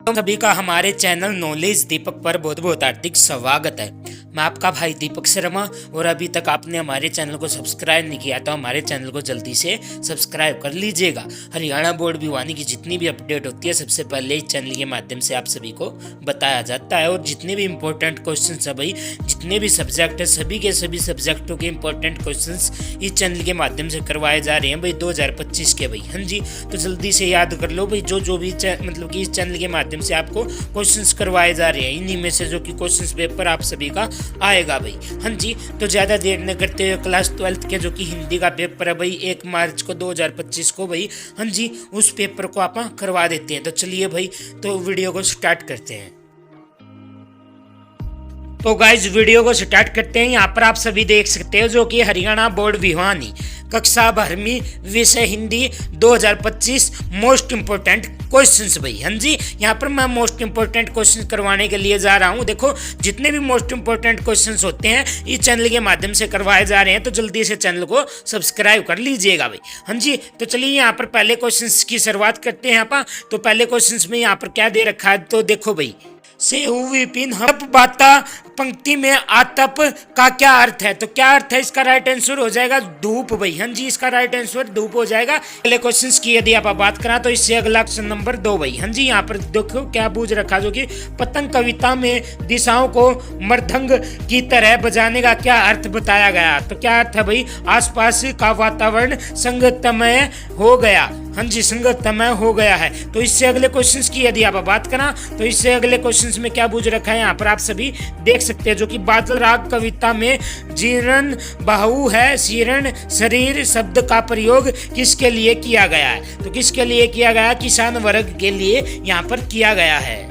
तो सभी का हमारे चैनल नॉलेज दीपक पर बहुत बहुत हार्दिक स्वागत है। मैं आपका भाई दीपक शर्मा, और अभी तक आपने हमारे चैनल को सब्सक्राइब नहीं किया तो हमारे चैनल को जल्दी से सब्सक्राइब कर लीजिएगा। हरियाणा बोर्ड भिवानी की जितनी भी अपडेट होती है सबसे पहले इस चैनल के माध्यम से आप सभी को बताया जाता है, और जितने भी इंपॉर्टेंट क्वेश्चन है भाई, जितने भी सब्जेक्ट है सभी के सभी सब्जेक्टों के इंपॉर्टेंट क्वेश्चन इस चैनल के माध्यम से करवाए जा रहे हैं भाई 2025 के भाई। हाँ जी, तो जल्दी से याद कर लो भाई, जो भी मतलब कि इस चैनल के माध्यम से आपको क्वेश्चंस करवाए जा रहे हैं, इन्हीं में से जो कि क्वेश्चंस पेपर आप सभी का आएगा भाई। हाँ जी, तो ज़्यादा देर न करते हुए क्लास 12th के जो कि हिंदी का पेपर है भाई 1 मार्च को 2025 को भाई, हाँ जी, उस पेपर को आप करवा देते हैं। तो चलिए भाई, तो वीडियो को स्टार्ट करते हैं। तो गाइज वीडियो को स्टार्ट करते हैं। यहाँ पर आप सभी देख सकते हो जो कि हरियाणा बोर्ड भिवानी कक्षा 12वीं विषय हिंदी 2025 मोस्ट इम्पोर्टेंट क्वेश्चंस भाई। हाँ जी, यहाँ पर मैं मोस्ट इम्पोर्टेंट क्वेश्चन करवाने के लिए जा रहा हूँ। देखो, जितने भी मोस्ट इम्पोर्टेंट क्वेश्चंस होते हैं इस चैनल के माध्यम से करवाए जा रहे हैं, तो जल्दी से चैनल को सब्सक्राइब कर लीजिएगा भाई। हाँ जी, तो चलिए यहाँ पर पहले क्वेश्चंस की शुरुआत करते हैं। यहाँ पर तो पहले क्वेश्चंस में यहाँ पर क्या दे रखा है, तो देखो भाई, से विपिन हप बाता पंक्ति में आतप का क्या अर्थ है? तो क्या अर्थ है इसका? राइट आंसर हो जाएगा धूप भाई। हाँ जी, इसका राइट आंसर धूप हो जाएगा। पहले क्वेश्चंस की यदि आप बात करा तो इससे अगला क्वेश्चन नंबर 2 भाई। हाँ जी, यहाँ पर देखो क्या पूछ रखा, जो कि पतंग कविता में दिशाओं को मृदंग की तरह बजाने का क्या अर्थ बताया गया? तो क्या अर्थ है भाई? आसपास का वातावरण संगतमय हो गया। हाँ जी, संगतमय हो गया है। तो इससे अगले क्वेश्चंस की यदि आप बात करा तो इससे अगले क्वेश्चंस में क्या पूछ रखा है, यहाँ पर आप सभी देख सकते हैं, जो कि बादल राग कविता में जीर्ण बाहु है शीर्ण शरीर शब्द का प्रयोग किसके लिए किया गया है? तो किसके लिए किया गया? किसान वर्ग के लिए यहाँ पर किया गया है।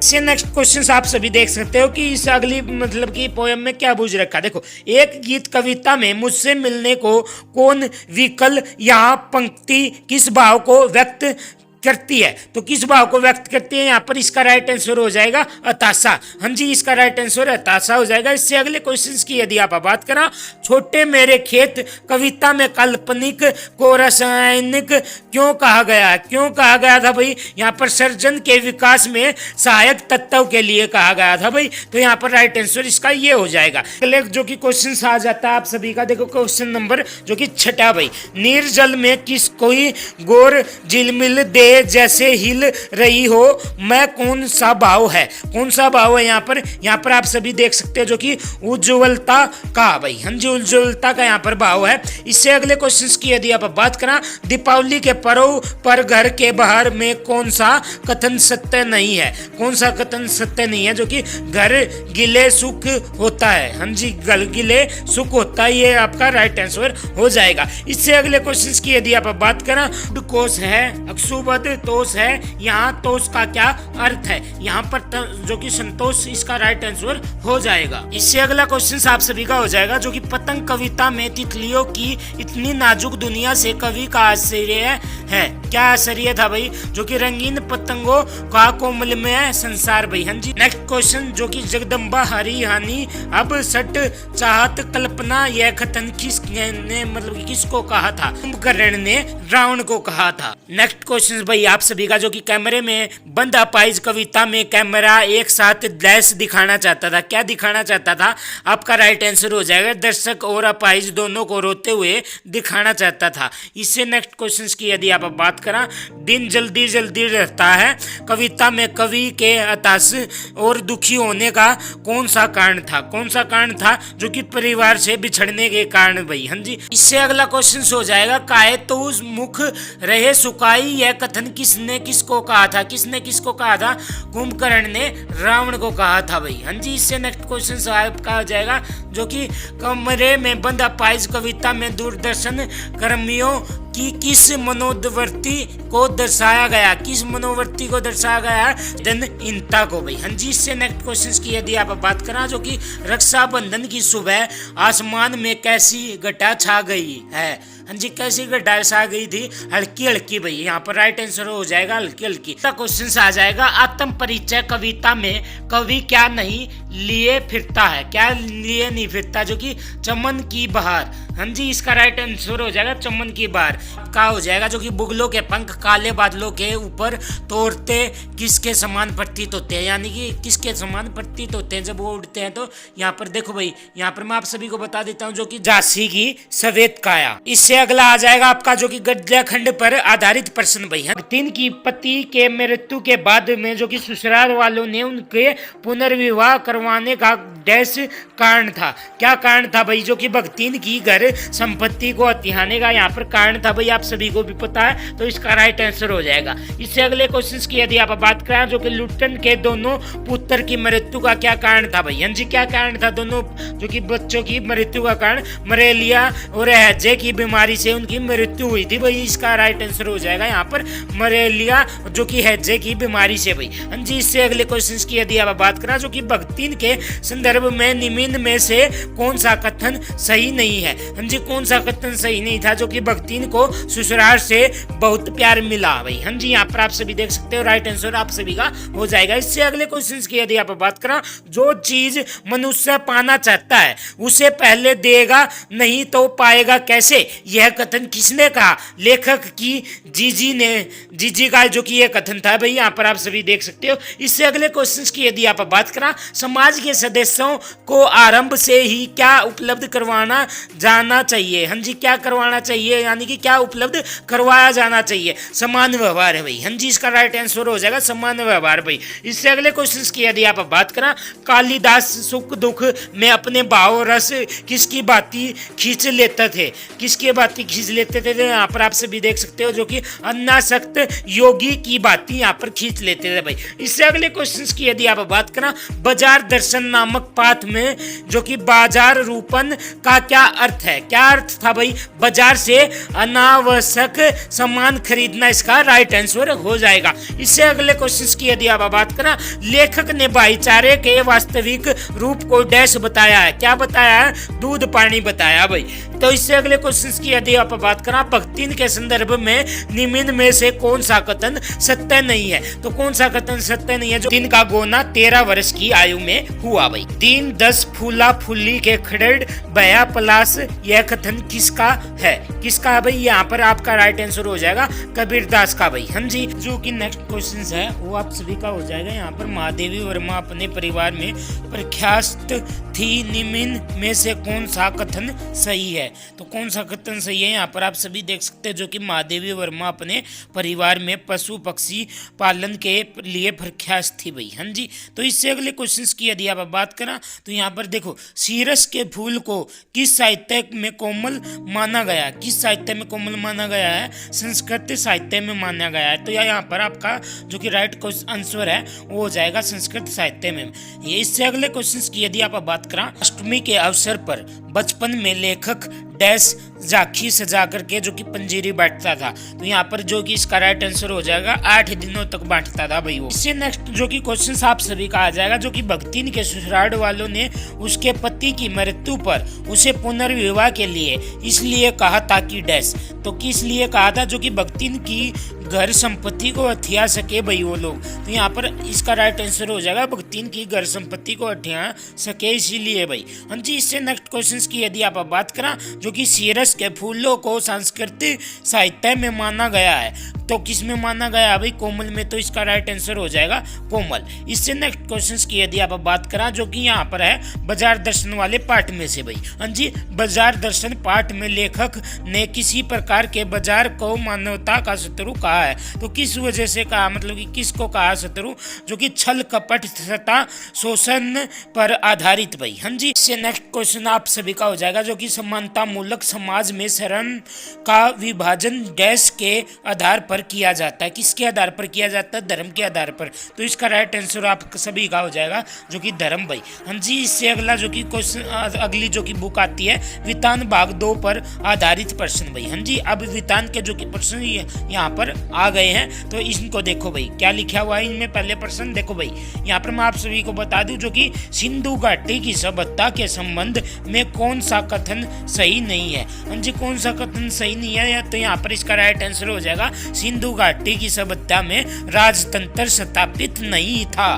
से नेक्स्ट क्वेश्चन आप सभी देख सकते हो कि इस अगली मतलब की पोयम में क्या पूछ रखा। देखो, एक गीत कविता में मुझसे मिलने को कौन विकल यहाँ पंक्ति किस भाव को व्यक्त करती है? तो किस भाव को व्यक्त करती है? यहाँ पर इसका राइट आंसर हो जाएगा हताशा। हाँ जी, इसका राइट आंसर हताशा हो जाएगा। इससे अगले क्वेश्चंस की यदि आप बात करा, छोटे मेरे खेत कविता में काल्पनिक को रासायनिक क्यों कहा गया है? क्यों कहा गया था भाई? यहाँ पर सर्जन के विकास में सहायक तत्व के लिए कहा गया था भाई। तो यहाँ पर राइट आंसर इसका ये हो जाएगा। अगले जो कि क्वेश्चन आ जाता है आप सभी का, देखो क्वेश्चन नंबर जो कि 6 भाई, नीर जल में किस कोई गोर झिलमिल दे जैसे हिल रही हो मैं कौन सा भाव है? कौन सा भाव है यहाँ पर? यहाँ पर आप सभी देख सकते हो जो कि उज्ज्वलता का भाई। हाँ जी, उज्ज्वलता का यहाँ पर भाव है। इससे अगले क्वेश्चंस की यदि आप बात करा, दीपावली के पर्व पर घर के बाहर में कौन सा कथन सत्य नहीं है? कौन सा कथन सत्य नहीं है? जो कि घर गिले सुख होता है। हाँ जी, घर गिले सुख होता है, ये आपका राइट आंसर हो जाएगा। इससे अगले क्वेश्चंस की यदि आप बात करा, कोश है अक्षुबद तोष है, यहाँ तोष का क्या अर्थ है? यहाँ पर जो कि संतोष इसका राइट आंसर हो जाएगा। इससे अगला क्वेश्चन आप सभी का हो जाएगा, जो कि पतंग कविता में तितलियों की इतनी नाजुक दुनिया से कवि का आश्चर्य है। क्या आश्चर्य था भाई? जो कि रंगीन पतंगों का कोमलमय संसार भाई। हाँ जी, नेक्स्ट क्वेश्चन जो कि जगदम्बा हरी हानि अब सट चाहत कल्पना यह कथन किसने मतलब किसको कहा था? कुंभकर्ण ने रावण को कहा था। नेक्स्ट क्वेश्चन भाई आप सभी का, जो कि कैमरे में बंद अपाइज कविता में कैमरा एक साथ डैश दिखाना चाहता था। क्या दिखाना चाहता था? आपका राइट आंसर हो जाएगा दर्शक और अपाइज दोनों को रोते हुए दिखाना चाहता था। इससे नेक्स्ट क्वेश्चंस की यदि आप बात करा, दिन जल्दी जल्दी रहता है कविता में कवि के हताश और दुखी होने का कौन सा कारण था? कौन सा कारण था? जो कि परिवार से बिछड़ने के कारण भाई। हाँ जी, इससे अगला क्वेश्चन हो जाएगा, काहे तो उस मुख रहे सुकाई यह कथन किसने किसको कहा था? किसने किसको कहा था? कुंभकर्ण ने रावण को कहा था भाई। हाँ जी, इससे नेक्स्ट क्वेश्चन आपका हो जाएगा, जो कि कमरे में बंद अपाइज कविता में दूरदर्शन कर्मियों की किस मनोवृत्ति को दर्शाया गया? किस मनोवृत्ति को दर्शाया गया? जनहीनता को भाई। हाँ जी, इससे नेक्स्ट क्वेश्चन की यदि आप बात करा, जो कि रक्षाबंधन की सुबह आसमान में कैसी घटा छा गई है? हाँ जी, कैसी गडाइश आ गई थी, हल्की हल्की भाई। यहाँ पर राइट आंसर हो जाएगा हल्की हल्की। क्वेश्चन आ जाएगा आत्म परिचय कविता में कवि क्या नहीं लिए फिरता है, क्या लिए नहीं फिरता, जो कि चमन की बहार। हाँ जी, इसका राइट आंसर हो जाएगा चमन की बहार का हो जाएगा, जो कि बुगलों के पंख काले बादलों के ऊपर तोड़ते किसके समान प्रतीत होते हैं, यानी कि किसके समान प्रतीत होते हैं जब वो उड़ते हैं। तो यहाँ पर देखो भाई, यहाँ पर मैं आप सभी को बता देता हूँ, जो कि झांसी की सफेद काया। इससे अगला आ जाएगा आपका जो कि गद्य खंड पर आधारित प्रश्न भाई। तीन की पति के मृत्यु के बाद में जो कि ससुराल वालों ने उनके पुनर्विवाह करवाने का डैश कारण था, क्या कारण था भाई, जो कि भगतीन की घर संपत्ति को हथियाने का यहाँ पर कारण था भाई, आप सभी को भी पता है। तो इसका राइट आंसर हो जाएगा। इससे अगले क्वेश्चन की यदि आप बात करें, जो कि लुटन के दोनों पुत्र की मृत्यु का क्या कारण था भाई। हाँ जी, क्या कारण था दोनों जो कि बच्चों की मृत्यु का कारण, मलेरिया और हैजे की बीमारी से उनकी मृत्यु हुई थी भाई। इसका राइट आंसर हो जाएगा यहाँ पर मलेरिया जो कि हैजे की बीमारी से भाई। हाँ जी, इससे अगले क्वेश्चन की यदि आप बात करें, जो कि भगतीन के संदर्भ में निम्न में से कौन सा कथन सही नहीं है। हाँ जी, कौन सा कथन सही नहीं था, जो कि भगतीन को ससुराल से बहुत प्यार मिला भाई। हाँ जी, यहाँ पर आप सभी देख सकते हो, राइट आंसर आप सभी का हो जाएगा। इससे अगले क्वेश्चन की यदि आप बात करें, जो चीज मनुष्य पाना चाहता है उसे पहले देगा नहीं तो पाएगा कैसे, यह कथन किसने कहा। लेखक की जीजी का जो कि यह कथन था भाई, यहाँ पर आप सभी देख सकते हो। इससे अगले क्वेश्चन की यदि आप बात करें, समाज के सदस्यों को आरंभ से ही क्या उपलब्ध करवाना जाना चाहिए। हाँ जी, क्या करवाना चाहिए, यानी कि क्या उपलब्ध करवाया जाना चाहिए, समान व्यवहार है भाई। हाँ जी, इसका राइट आंसर हो जाएगा समान व्यवहार भाई। इससे अगले क्वेश्चन की यदि आप बात करें, कालिदास सुख दुख में अपने भाव रस किसकी बाती खींच लेते थे, किसकी बाती खींच लेते थे, यहाँ पर आप सभी देख सकते हो, जो कि अन्नासक्त योगी की बाती यहाँ पर खींच लेते थे भाई। इससे अगले क्वेश्चन की यदि आप बात करें, बाजार दर्शन नामक पाठ में जो कि बाजार रूपन का क्या अर्थ है, क्या अर्थ था भाई, बाजार से अनावश्यक सामान खरीदना, इसका राइट आंसर हो जाएगा। इससे अगले क्वेश्चन की यदि आप बात करें, लेखक ने भाईचारे के वास्तविक रूप को डैश बताया है, क्या बताया है, दूध पानी बताया भाई। तो इससे अगले क्वेश्चन की यदि आप बात करें, भगतीन के संदर्भ में निम्न में से कौन सा कथन सत्य नहीं है। तो कौन सा कथन सत्य नहीं है, जो दिन का गोना 13 वर्ष की आयु में हुआ भाई। दिन 10 फूला फूली के खड़ेड़ बया पलास, यह कथन किसका है, किसका है भाई, यहाँ पर आपका राइट आंसर हो जाएगा कबीरदास का भाई। हाँ जी, जो कि नेक्स्ट क्वेश्चन है वो आप सभी का हो जाएगा। यहाँ पर महादेवी वर्मा अपने परिवार में प्रख्यात थी, निम्न में से कौन सा कथन सही है। तो कौन सा कथन सही है, यहाँ पर आप सभी देख सकते हैं, जो कि महादेवी वर्मा अपने परिवार में पशु पक्षी पालन के लिए प्रख्यात थी भाई। हाँ जी, तो इससे अगले क्वेश्चन की यदि आप बात करें, तो यहाँ पर देखो, सीरस के फूल को किस साहित्य में कोमल माना गया, किस साहित्य में कोमल माना गया है, संस्कृत साहित्य में माना गया है। तो यहाँ पर आपका जो कि राइट आंसर है वो हो जाएगा संस्कृत साहित्य में। ये इससे अगले क्वेश्चन की यदि आप बात करें, अष्टमी के अवसर पर बचपन में लेखक डैश झांकी सजा करके जो कि पंजीरी बांटता था। तो यहाँ पर जो कि इसका राइट आंसर हो जाएगा 8 दिनों तक बांटता था भाई वो। इससे नेक्स्ट जो कि क्वेश्चन आप सभी का आ जाएगा, जो कि भगतीन के ससुराल वालों ने उसके पति की मृत्यु पर उसे पुनर्विवाह के लिए इसलिए कहा था कि डैश। तो किस लिए कहा था, जो कि भगतीन की घर संपत्ति को हथिया सके भाई वो लोग। तो यहाँ पर इसका राइट आंसर हो जाएगा भगतीन की घर संपत्ति को हथिया सके इसीलिए भाई। हाँ जी, इससे नेक्स्ट क्वेश्चन की यदि आप बात करें, जो कि सीरस के फूलों को सांस्कृतिक साहित्य में माना गया है। तो किस में माना गया भाई, कोमल में। तो इसका राइट आंसर हो जाएगा कोमल। इससे नेक्स्ट क्वेश्चन की यदि आप बात करें, जो कि यहाँ पर है बाजार दर्शन वाले पाठ में से भाई। हाँ जी, बाजार दर्शन पाठ में लेखक ने किसी प्रकार के बाजार को मानवता का शत्रु कहा है। तो किस वजह से कहा, मतलब कि किसको कहा शत्रु, जो कि छल कपट तथा शोषण पर आधारित भाई। हाँ जी, इससे नेक्स्ट क्वेश्चन आप सभी का हो जाएगा, जो कि समानता मूलक समाज में शरण का विभाजन डैश के आधार पर पर किया जाता है। किसके आधार पर किया जाता है? धर्म के आधार पर। तो इसका राइट आंसर आप सभी का हो जाएगा जो कि धर्म भाई। हाँ जी, इससे अगला जो कि क्वेश्चन, अगली जो कि बुक आती है वितान भाग 2 पर आधारित प्रश्न भाई। हाँ जी, अब वितान के जो कि प्रश्न यहाँ पर आ गए हैं, तो इनको देखो भाई क्या लिखा हुआ है इनमें। पहले प्रश्न देखो भाई, यहाँ पर मैं आप सभी को बता दूं जो कि सिंधु घाटी की सभ्यता के संबंध में कौन सा कथन सही नहीं है। हाँ जी, कौन सा कथन सही नहीं है? तो यहाँ पर इसका राइट आंसर हो जाएगा सिंधु घाटी की सभ्यता में राजतंत्र स्थापित नहीं था।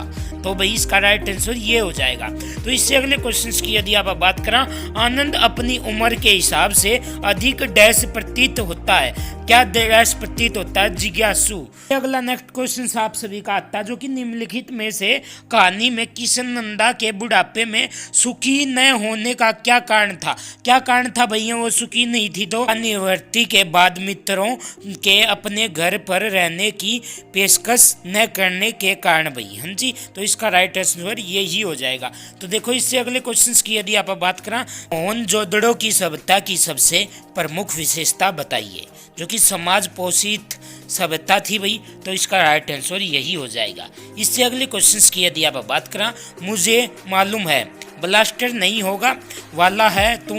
तो भाई इसका राइट आंसर ये हो जाएगा। तो इससे अगले क्वेश्चंस की यदि आप बात करें, आनंद अपनी उम्र के हिसाब से अधिक डैश प्रतीत होता है। क्या डैश प्रतीत होता है? जिज्ञासु। अगला नेक्स्ट क्वेश्चन आप सभी का आता है जो कि निम्नलिखित में से कहानी में किशन नंदा के बुढ़ापे में सुखी न होने का क्या कारण था? क्या कारण था भैया वो सुखी नहीं थी? तो निवृत्ति के बाद मित्रों के अपने घर पर रहने की पेशकश न करने के कारण भाई। हाँ जी, तो इसका राइट आंसर ये ही हो जाएगा। तो देखो इससे अगले क्वेश्चंस की यदि आप बात करें, मोहनजोदड़ो की सभ्यता की सबसे प्रमुख विशेषता बताइए। जो कि समाज पोषित सभ्यता थी भाई, तो इसका राइट आंसर यही हो जाएगा। इससे अगले क्वेश्चंस की यदि आप बात करें, मुझे मालूम है ब्लास्टर नहीं होगा वाला है तू,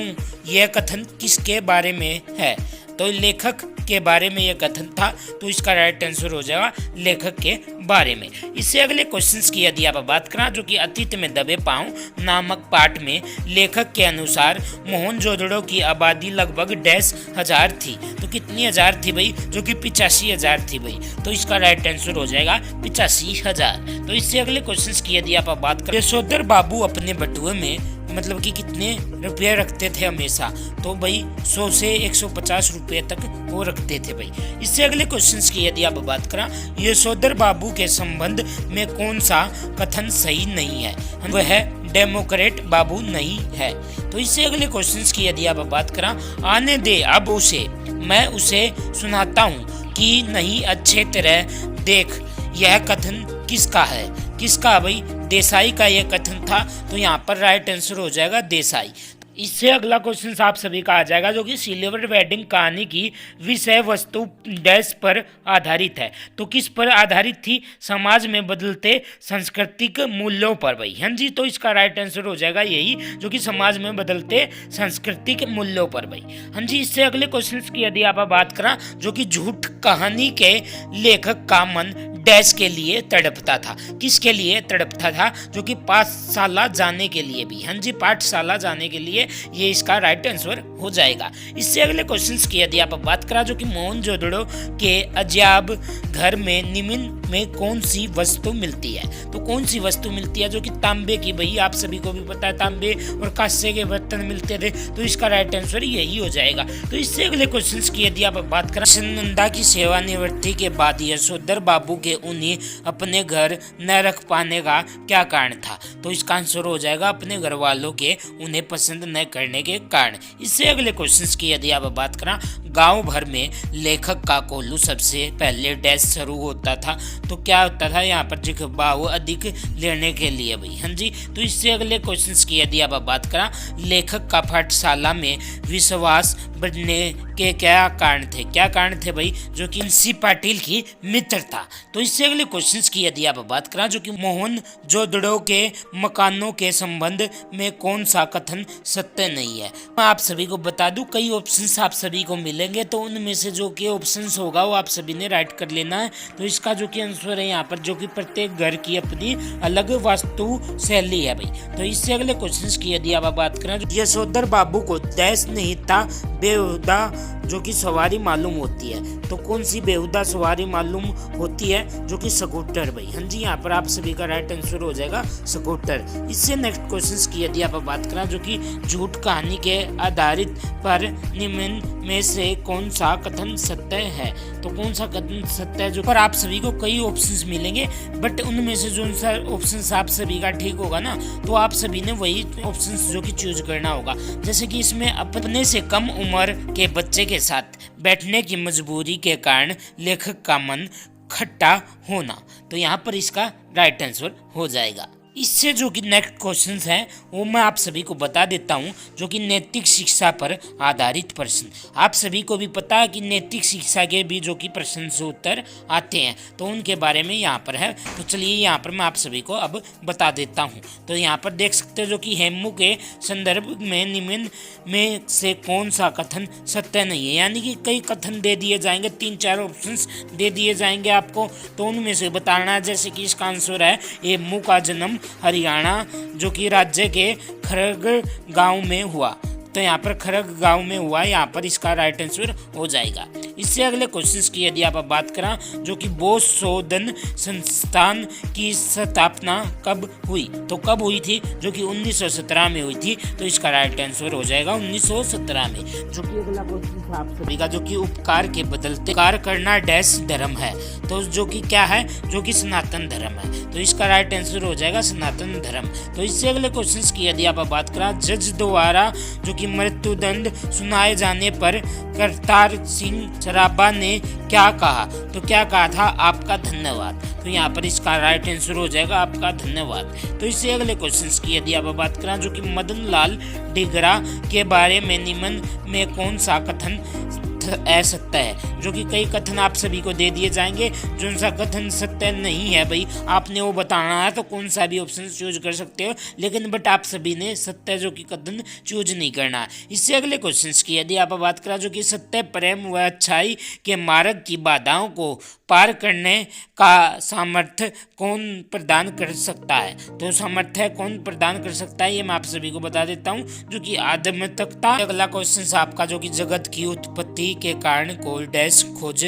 यह कथन किसके बारे में है? तो लेखक के बारे में यह कथन था, तो इसका राइट आंसर हो जाएगा लेखक के बारे में। इससे अगले क्वेश्चंस की यदि आप बात करें, जो कि अतीत में दबे पांव नामक पाठ में लेखक के अनुसार मोहनजोदड़ो की आबादी लगभग डैश हजार थी। तो कितनी हजार थी भाई? जो कि 85,000 थी भाई। तो इसका राइट आंसर हो जाएगा 85,000। तो इससे अगले क्वेश्चंस की यदि आप बात करें, यशोधर बाबू अपने बटुए में मतलब कि कितने रुपये रखते थे हमेशा? तो भाई 100 से 150 रुपये तक वो रखते थे भाई। इससे अगले क्वेश्चंस की यदि आप बात करें, यशोधर बाबू के संबंध में कौन सा कथन सही नहीं है? वह डेमोक्रेट बाबू नहीं है। तो इससे अगले क्वेश्चंस की यदि आप बात करें, आने दे अब उसे, मैं उसे सुनाता हूँ कि नहीं अच्छे तरह देख, यह कथन किसका है? किसका भाई? देसाई का यह कथन था। तो यहाँ पर राइट आंसर हो जाएगा देसाई। इससे अगला क्वेश्चन आप सभी का आ जाएगा जो कि सिल्वर वेडिंग कहानी की विषय वस्तु डैश पर आधारित है। तो किस पर आधारित थी? समाज में बदलते सांस्कृतिक मूल्यों पर भाई। हाँ जी, तो इसका राइट आंसर हो जाएगा यही, जो कि समाज में बदलते सांस्कृतिक मूल्यों पर भाई। हाँ जी, इससे अगले क्वेश्चन की यदि आप बात करें, जो कि झूठ कहानी के लेखक का मन डैश के लिए तड़पता था। किसके लिए तड़पता था? जो कि पाठशाला जाने के लिए भी। हाँ जी, पाठशाला जाने के लिए, ये इसका राइट आंसर हो जाएगा। इससे अगले क्वेश्चंस की यदि आप बात करें, जो कि मोहनजोदड़ो के अजायब घर में निम्न में कौन सी वस्तु मिलती है? तो कौन सी वस्तु मिलती है? जो कि तांबे की भाई, आप सभी को भी पता है तांबे और कांसे के बर्तन मिलते थे। तो इसका राइट आंसर यही हो जाएगा। तो इससे अगले क्वेश्चंस की यदि आप बात करें, नंदा की सेवानिवृत्ति के बाद यशोधर बाबू के उन्हें अपने घर न रख पाने का क्या कारण था? तो इसका आंसर हो जाएगा अपने घर वालों के उन्हें पसंद न करने के कारण। इससे अगले क्वेश्चंस की यदि आप बात करें, गांव भर में लेखक का कोल्हू सबसे पहले डैश शुरू होता था। तो क्या होता था यहाँ पर? भाव अधिक लेने के लिए भाई। हाँ जी, तो इससे अगले क्वेश्चंस की यदि आप बात करें, लेखक का पाठशाला में विश्वास बढ़ने के क्या कारण थे? क्या कारण थे भाई? जो कि सी पाटिल की मित्रता। तो इससे अगले क्वेश्चंस की यदि आप बात करें, जो कि मोहनजोदड़ो के मकानों के संबंध में कौन सा कथन सत्य नहीं है? मैं आप सभी को बता दूं, कई ऑप्शंस आप सभी को मिलेंगे, तो उनमें से जो कि ऑप्शंस होगा वो आप सभी ने राइट कर लेना है। तो इसका जो कि आंसर है यहाँ पर, जो कि प्रत्येक घर की अपनी अलग वास्तु शैली है भाई। तो इससे अगले क्वेश्चंस की यदि आप बात करें, यशोधर बाबू को डैश नहीं था बेहुदा जो कि सवारी मालूम होती है। तो कौन सी बेहुदा सवारी मालूम होती है? जो कि स्कूटर भाई। हाँ जी, यहाँ पर आप सभी का राइट आंसर हो जाएगा स्कूटर। इससे नेक्स्ट क्वेश्चंस की यदि आप बात करें, जो कि झूठ कहानी के आधारित पर निम्न में से कौन सा कथन सत्य है? तो कौन सा कथन सत्य है? जो पर आप सभी को कई ऑप्शंस मिलेंगे, बट उनमें से जो सा ऑप्शंस आप सभी का ठीक होगा ना, तो आप सभी ने वही ऑप्शंस जो कि चूज करना होगा। जैसे कि इसमें अपने से कम उम्र के बच्चे के साथ बैठने की मजबूरी के कारण लेखक का मन खट्टा होना। तो यहाँ पर इसका राइट आंसर हो जाएगा। इससे जो कि नेक्स्ट क्वेश्चंस हैं वो मैं आप सभी को बता देता हूं, जो कि नैतिक शिक्षा पर आधारित प्रश्न। आप सभी को भी पता है कि नैतिक शिक्षा के भी जो कि प्रश्न से उत्तर आते हैं, तो उनके बारे में यहाँ पर है। तो चलिए यहाँ पर मैं आप सभी को अब बता देता हूँ। तो यहाँ पर देख सकते हो जो कि हेमू के संदर्भ में निम्न में से कौन सा कथन सत्य नहीं है, यानी कि कई कथन दे दिए जाएंगे, 3-4 ऑप्शंस दे दिए जाएंगे आपको, तो उनमें से बताना है। जैसे कि इसका आंसर है हेमू का जन्म हरियाणा जो कि राज्य के खरग गांव में हुआ। तो यहाँ पर खरग गांव में हुआ, यहाँ पर इसका राइट आंसर हो जाएगा। इससे अगले क्वेश्चंस की यदि आप बात करें, जो कि बोस शोधन संस्थान की स्थापना कब हुई, तो कब हुई थी, जो कि 1917 में हुई थी। तो इसका राइट आंसर हो जाएगा 1917 में। जो कि अगला क्वेश्चन आप सभी का, जो कि उपकार के बदलते उपकार करना डैश धर्म है, तो जो कि क्या है, जो कि सनातन धर्म है। तो इसका राइट आंसर हो जाएगा सनातन धर्म। तो इससे अगले क्वेश्चंस की यदि आप बात करें, जज द्वारा जो कि मृत्युदंड सुनाए जाने पर करतार सिंह सराबा ने क्या कहा, तो क्या कहा था, आपका धन्यवाद। तो यहाँ पर इसका राइट आंसर हो जाएगा आपका धन्यवाद। तो इससे अगले क्वेश्चंस की यदि आप बात करें, जो कि मदन लाल डिगरा के बारे में निम्न में कौन सा कथन असत्य है, जो कि कई कथन आप सभी को दे दिए जाएंगे। जो सा कथन सत्य नहीं है भाई, आपने वो बताना है, तो कौन सा भी ऑप्शन चूज कर सकते हो, लेकिन बट आप सभी ने सत्य जो कि कथन चूज नहीं करना है। इससे अगले क्वेश्चंस की यदि आप बात करें, जो कि सत्य प्रेम व अच्छाई के मार्ग की बाधाओं को पार करने का सामर्थ्य कौन प्रदान कर सकता है, तो सामर्थ्य कौन प्रदान कर सकता है, ये मैं आप सभी को बता देता हूँ, जो कि आध्यात्मिकता। अगला क्वेश्चन आपका, जो कि जगत की उत्पत्ति के कारण को डैश खोज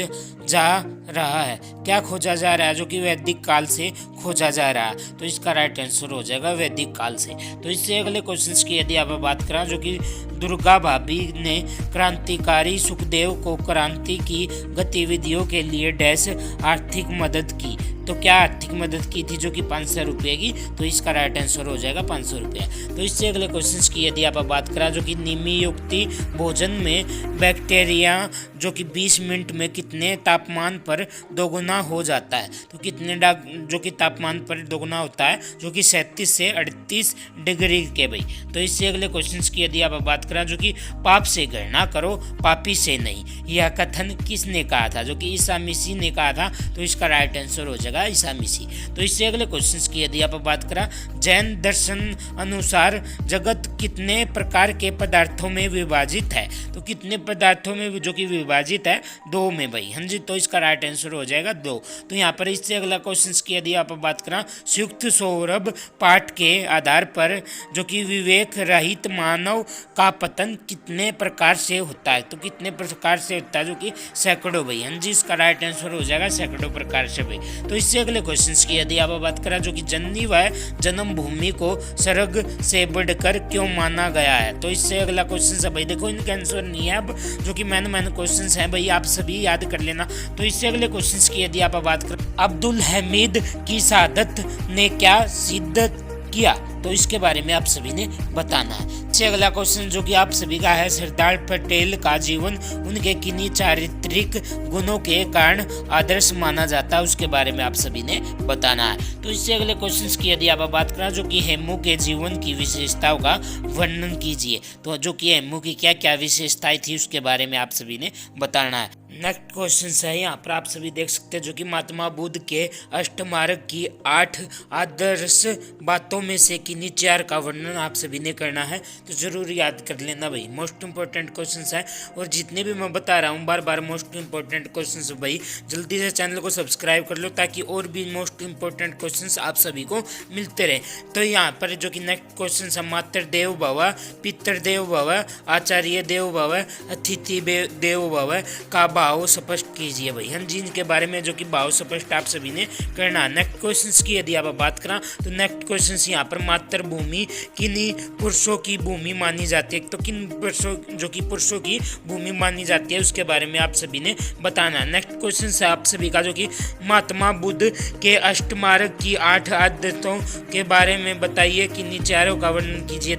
जा रहा है, क्या खोजा जा रहा है, जो कि वैदिक काल से खोजा जा रहा है। तो इसका राइट आंसर हो जाएगा वैदिक काल से। तो इससे अगले क्वेश्चंस की यदि आप बात करें, जो कि दुर्गा भाभी ने क्रांतिकारी सुखदेव को क्रांति की गतिविधियों के लिए डैश आर्थिक मदद की, तो क्या आर्थिक मदद की थी, जो कि 500 रुपये की। तो इसका राइट आंसर हो जाएगा 500 रुपये। तो इससे अगले क्वेश्चंस की यदि आप बात करें, जो कि निम्नयुक्ति भोजन में बैक्टीरिया जो कि 20 मिनट में कितने तापमान पर दोगुना हो जाता है, तो कितने जो कि तापमान पर दोगुना होता है, जो कि 37 से 38 डिग्री के भाई। तो इससे अगले क्वेश्चंस की यदि आप बात करें, जो कि पाप से घृणा करो पापी से नहीं, यह कथन किसने कहा था, जो कि ईसा मसीह ने कहा था। तो इसका राइट आंसर हो जाएगा ईसा मसीह। तो इससे अगले क्वेश्चंस की यदि आप बात करें, जैन दर्शन अनुसार जगत कितने प्रकार के पदार्थों में विभाजित है, तो कितने पदार्थों में जो कि विभाजित है, 2 में भाई। हाँ जी, तो इसका राइट आंसर हो जाएगा 2। तो यहाँ पर इससे अगला क्वेश्चंस की यदि आप बात करें, संयुक्त सौरभ पाठ के आधार पर जो कि विवेक रहित मानव का पतन कितने प्रकार से होता है, तो कितने प्रकार से होता है, जो कि सैकड़ों भाई। हाँ जी, इसका राइट आंसर हो जाएगा सैकड़ों प्रकार से भाई। तो इससे अगले क्वेश्चंस की यदि आप बात करें, जो कि जननी व जन्मभूमि को स्वर्ग से बढ़कर क्यों माना गया है, तो इससे अगला क्वेश्चन है भाई। देखो इनका आंसर नहीं है अब, जो कि मैंने क्वेश्चंस हैं भाई, आप सभी याद कर लेना। तो इससे अगले क्वेश्चंस की यदि आप बात करें, अब्दुल हमीद की शहादत ने क्या सिद्ध किया, तो इसके बारे में आप सभी ने बताना है। इससे अगला क्वेश्चन जो कि आप सभी का है, सरदार पटेल का जीवन उनके किन्हीं चारित्रिक गुणों के कारण आदर्श माना जाता है, उसके बारे में आप सभी ने बताना है। तो इससे अगले क्वेश्चन की यदि आप बात करें, जो कि हेमू के जीवन की विशेषताओं का वर्णन कीजिए, तो जो कि हेमू की क्या क्या विशेषताएं थी, उसके बारे में आप सभी ने बताना है। नेक्स्ट क्वेश्चन है, यहाँ पर आप सभी देख सकते हैं, जो कि महात्मा बुद्ध के अष्टमार्ग की 8 आदर्श बातों में से किन्हीं 4 का वर्णन आप सभी ने करना है। तो जरूर याद कर लेना भाई, मोस्ट इंपॉर्टेंट क्वेश्चंस है। और जितने भी मैं बता रहा हूँ बार बार मोस्ट इंपॉर्टेंट क्वेश्चंस भाई, जल्दी से चैनल को सब्सक्राइब कर लो, ताकि और भी मोस्ट इंपॉर्टेंट क्वेश्चंस आप सभी को मिलते रहे। तो यहाँ पर जो कि नेक्स्ट क्वेश्चन है, मातृ देव भव, पितृ देव भव, आचार्य देव भव, अतिथि देव भव का भाव स्पष्ट कीजिए भाई। हाँ जी, इनके बारे में जो कि भाव स्पष्ट आप सभी ने करना। नेक्स्ट क्वेश्चंस की यदि आप बात करें, तो नेक्स्ट क्वेश्चंस यहाँ पर मातृभूमि किन्हीं पुरुषों की भूमि मानी जाती है, तो किन पुरुषों जो कि पुरुषों की भूमि मानी जाती है, उसके बारे में आप सभी ने बताना है। नेक्स्ट क्वेश्चन है आप सभी का, जो कि महात्मा बुद्ध के अष्टमार्ग की 8 आदतों के बारे में बताइए, किन्हीं 4 का वर्णन कीजिए।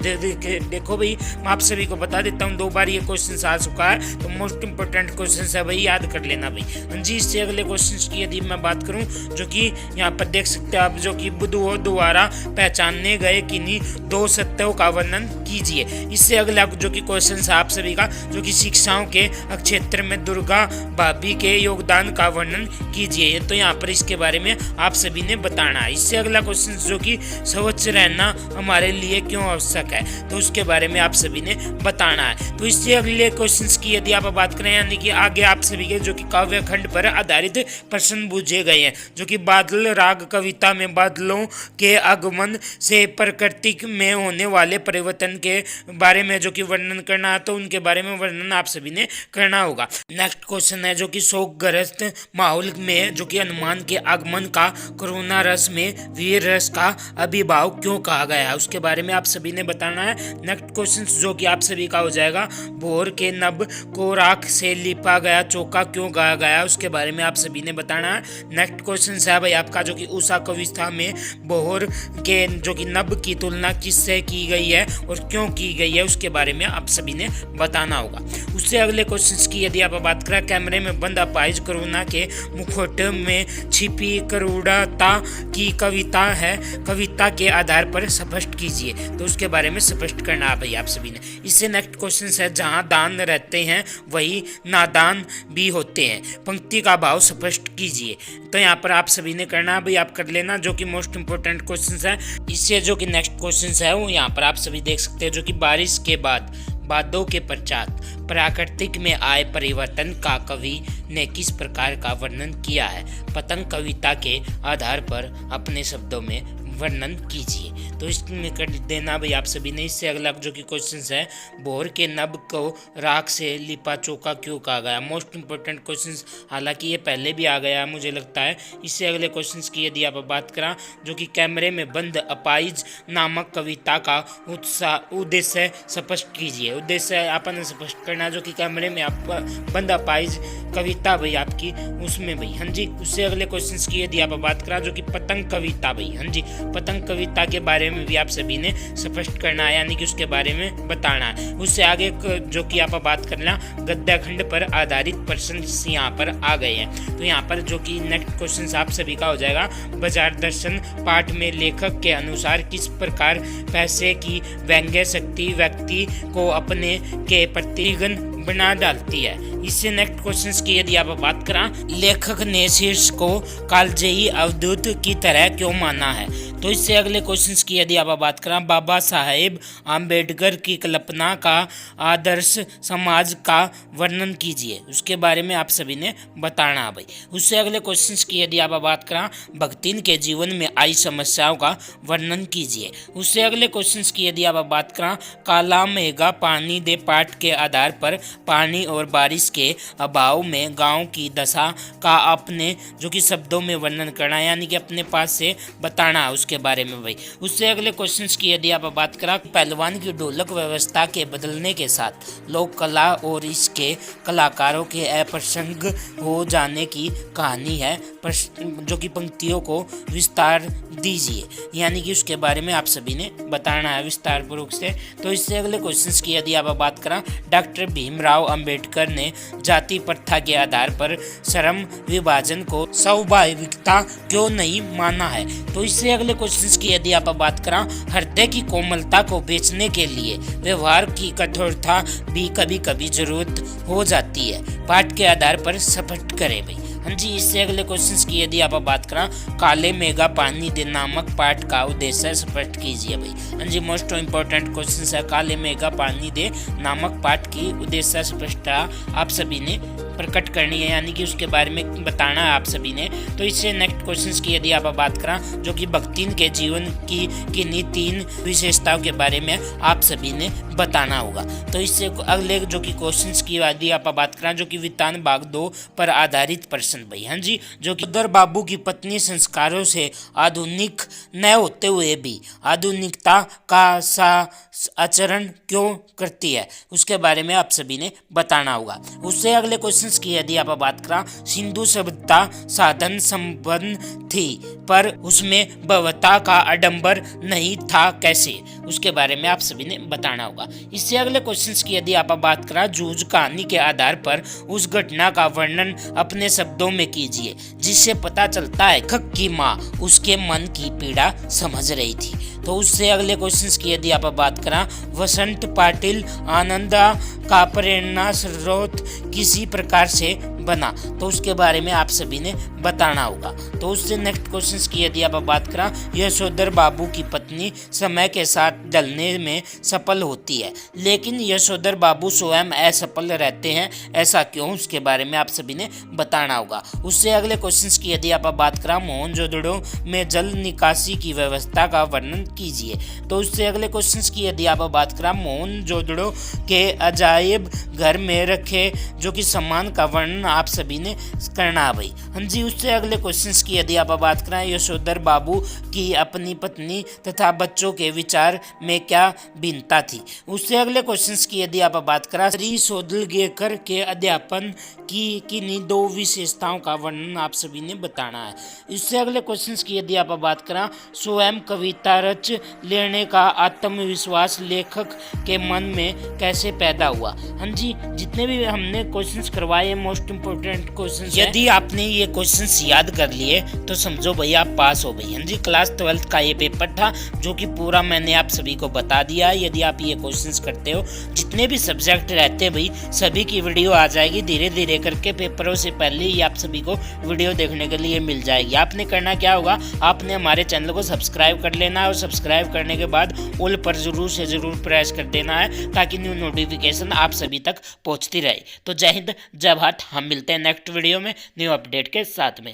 देखो भाई, मैं आप सभी को बता देता हूँ, 2 बार ये क्वेश्चन आ चुका है, तो मोस्ट इंपोर्टेंट क्वेश्चन है भाई। वही याद कर लेना भाई। हाँ जी, इससे अगले क्वेश्चन की यदि मैं बात करूं, जो कि यहाँ पर देख सकते हैं आप, जो कि बुद्धों द्वारा पहचाने गए किन्हीं 2 सत्यों का वर्णन कीजिए। इससे अगला जो कि क्वेश्चन है आप सभी का, जो कि शिक्षाओं के क्षेत्र में दुर्गा भाभी के योगदान का वर्णन कीजिए। तो यहाँ पर इसके बारे में आप सभी ने बताना है। इससे अगला क्वेश्चन जो कि स्वच्छ रहना हमारे लिए क्यों आवश्यक है, तो उसके बारे में आप सभी ने बताना है। तो इससे अगले क्वेश्चंस की यदि आप बात करें, यानी कि आगे आप सभी के जो कि काव्य खंड पर आधारित प्रश्न पूछे गए हैं, जो कि बादल राग कविता में बादलों के आगमन से प्रकृति में होने वाले परिवर्तन के बारे में जो कि वर्णन करना है, तो उनके बारे में वर्णन आप सभी ने करना होगा। नेक्स्ट क्वेश्चन है, जो कि शोकग्रस्त माहौल में जो कि हनुमान के आगमन का करुणा रस में वीर रस का अभिभाव क्यों कहा गया है, उसके बारे में आप सभी ने बताना है। नेक्स्ट क्वेश्चन जो कि आप सभी का हो जाएगा, भोर के नभ को राख से लिपा गया चौका क्यों गाया गया, उसके बारे में आप सभी ने बताना है। नेक्स्ट क्वेश्चन है भाई आपका, जो कि उषा कविता में भोर के जो कि नभ की तुलना किससे की गई है और क्यों की गई है, उसके बारे में आप सभी ने बताना होगा। उससे अगले क्वेश्चन की यदि आप बात करें, कैमरे में बंद अपाहिज करुणा के मुखौटे में छिपी करुणता की कविता है, कविता के आधार पर स्पष्ट कीजिए, तो उसके बारे में स्पष्ट करना है भाई आप सभी ने। इससे नेक्स्ट क्वेश्चन है, जहां दान रहते हैं वही नादान भी होते हैं, पंक्ति का भाव स्पष्ट कीजिए। तो यहाँ पर आप सभी ने करना है भाई, आप कर लेना, जो कि मोस्ट इंपोर्टेंट क्वेश्चन है। इससे जो कि नेक्स्ट क्वेश्चन है वो यहाँ पर आप सभी देख सकते हैं, जो कि बारिश के बाद बादों के पश्चात प्राकृतिक में आए परिवर्तन का कवि ने किस प्रकार का वर्णन किया है, पतंग कविता के आधार पर अपने शब्दों में वर्णन कीजिए। तो इसमें कर देना भाई आप सभी ने। इससे अगला जो कि क्वेश्चन है, भोर के नभ को राख से लिपा चौका क्यों कहा गया, मोस्ट इंपोर्टेंट क्वेश्चन, हालांकि ये पहले भी आ गया मुझे लगता है। इससे अगले क्वेश्चन की यदि आप बात करें, जो कि कैमरे में बंद अपाइज नामक कविता का उद्देश्य स्पष्ट कीजिए। उद्देश्य आपने स्पष्ट करना, जो कि कैमरे में आप बंद अपाइज कविता भाई आपकी उसमें भाई। हाँ जी, उससे अगले क्वेश्चन की यदि आप बात करें, जो कि पतंग कविता भाई, हाँ जी, पतंग कविता के बारे में भी आप सभी ने स्पष्ट करना है, यानी कि उसके बारे में बताना है। उससे आगे जो कि आप बात करना, गद्य खंड पर आधारित प्रश्न यहाँ पर आ गए हैं। तो यहाँ पर जो कि नेक्स्ट क्वेश्चन आप सभी का हो जाएगा, बाजार दर्शन पाठ में लेखक के अनुसार किस प्रकार पैसे की व्यंग्य शक्ति व्यक्ति को अपने के प्रतिगन बना डालती है। इससे नेक्स्ट क्वेश्चन की यदि आप बात करें, लेखक ने शीर्ष को कालजयी अवधूत की तरह क्यों माना है, तो इससे अगले क्वेश्चन की यदि आप बात करें, बाबा साहेब आम्बेडकर की कल्पना का आदर्श समाज का वर्णन कीजिए, उसके बारे में आप सभी ने बताना है भाई। उससे अगले क्वेश्चन की यदि आप बात करें, भक्तिन के जीवन में आई समस्याओं का वर्णन कीजिए। उससे अगले क्वेश्चन की यदि आप बात करें, काला मेघा पानी दे पाठ के आधार पर पानी और बारिश के अभाव में गांव की दशा का अपने जो कि शब्दों में वर्णन करना, यानी कि अपने पास से बताना उसके बारे में भाई। उससे अगले क्वेश्चंस की यदि आप बात करें, पहलवान की ढोलक व्यवस्था के बदलने के साथ लोक कला और इसके कलाकारों के अप्रसंग हो जाने की कहानी है, जो कि पंक्तियों को विस्तार दीजिए, यानी कि उसके बारे में आप सभी ने बताना है विस्तार पूर्वक से। तो इससे अगले क्वेश्चंस की यदि आप बात करें, डॉक्टर भीमराव अंबेडकर ने जाति प्रथा के आधार पर श्रम विभाजन को स्वाभाविकता क्यों नहीं माना है, तो इससे अगले क्वेश्चंस की यदि आप बात करें, हृदय की कोमलता को बेचने के लिए व्यवहार की कठोरता भी कभी कभी जरूरत हो जाती है, पाठ के आधार पर स्पष्ट करें भाई। हाँ जी, इससे अगले क्वेश्चंस की यदि आप बात करें, काले मेघा पानी दे नामक पाठ का उद्देश्य स्पष्ट कीजिए भाई। हाँ जी, मोस्ट इंपॉर्टेंट क्वेश्चन है, काले मेघा पानी दे नामक पाठ की उद्देश्य स्पष्टता आप सभी ने प्रकट करनी है, यानी कि उसके बारे में बताना है आप सभी ने। तो इससे नेक्स्ट क्वेश्चंस की यदि आप बात करें, जो कि भक्तिन के जीवन की किन्हीं 3 विशेषताओं के बारे में आप सभी ने बताना होगा। तो इससे अगले जो कि क्वेश्चंस की यदि आप बात करें, जो कि वितान भाग 2 पर आधारित प्रश्न भाई। हाँ जी, जो कि उधर बाबू की पत्नी संस्कारों से आधुनिक न होते हुए भी आधुनिकता का आचरण क्यों करती है, उसके बारे में आप सभी ने बताना होगा। उससे अगले क्वेश्चंस की यदि आप बात करें, सिंधु सभ्यता साधन संपन्न थी पर उसमें भव्यता का आडंबर नहीं था, कैसे, उसके बारे में आप सभी ने बताना होगा। इससे अगले क्वेश्चंस की यदि आप बात करें, जूझ कहानी के आधार पर उस घटना का वर्णन अपने शब्दों में कीजिए जिससे पता चलता है खक की माँ उसके मन की पीड़ा समझ रही थी। तो उससे अगले क्वेश्चंस की यदि आप बात करें, वसंत पाटिल आनंदा का प्रेरणा स्रोत किसी प्रकार से बना, तो उसके बारे में आप सभी ने बताना होगा। तो उससे नेक्स्ट क्वेश्चंस की यदि आप बात करें, यशोधर बाबू की पत्नी समय के साथ ढलने में सफल होती है लेकिन यशोधर बाबू स्वयं असफल रहते हैं, ऐसा क्यों, उसके बारे में आप सभी ने बताना होगा। उससे अगले क्वेश्चंस की यदि आप बात करें, मोहनजोदड़ो में जल निकासी की व्यवस्था का वर्णन कीजिए। तो उससे अगले क्वेश्चंस की यदि आप बात करें, मोहनजोदड़ो के अजायब घर में रखे जो कि सम्मान का वर्णन आप सभी ने करना है भाई। हाँ जी, उससे अगले क्वेश्चंस की यदि आप बात करें, यशोधर बाबू की अपनी पत्नी तथा बच्चों के विचार में क्या भिन्नता थी। उससे अगले क्वेश्चंस की यदि आप बात करें, श्री सोदलगेकर के अध्यापन की किन्हीं दो विशेषताओं का वर्णन आप सभी ने बताना है। इससे अगले क्वेश्चंस की यदि आप बात करें, स्वयं कविता रच लेने का आत्मविश्वास लेखक के मन में कैसे पैदा हुआ। हाँ जी, जितने भी हमने क्वेश्चंस करवाए मोस्ट इंपोर्टेंट क्वेश्चंस, यदि आपने ये क्वेश्चंस याद कर लिए तो समझो भाई आप पास हो गई। हाँ जी, क्लास 12th का ये पेपर था जो कि पूरा मैंने आप सभी को बता दिया है। यदि आप ये क्वेश्चंस करते हो, जितने भी सब्जेक्ट रहते हैं भाई सभी की वीडियो आ जाएगी धीरे धीरे करके, पेपरों से पहले ही आप सभी को वीडियो देखने के लिए मिल जाएगी। आपने करना क्या होगा, आपने हमारे चैनल को सब्सक्राइब कर लेना है और सब्सक्राइब करने के बाद ऑल पर जरूर से जरूर प्रेस कर देना है ताकि न्यू नोटिफिकेशन आप सभी तक पहुंचती रहे। तो जय हिंद, जय भारत, हम मिलते हैं नेक्स्ट वीडियो में न्यू अपडेट के साथ में।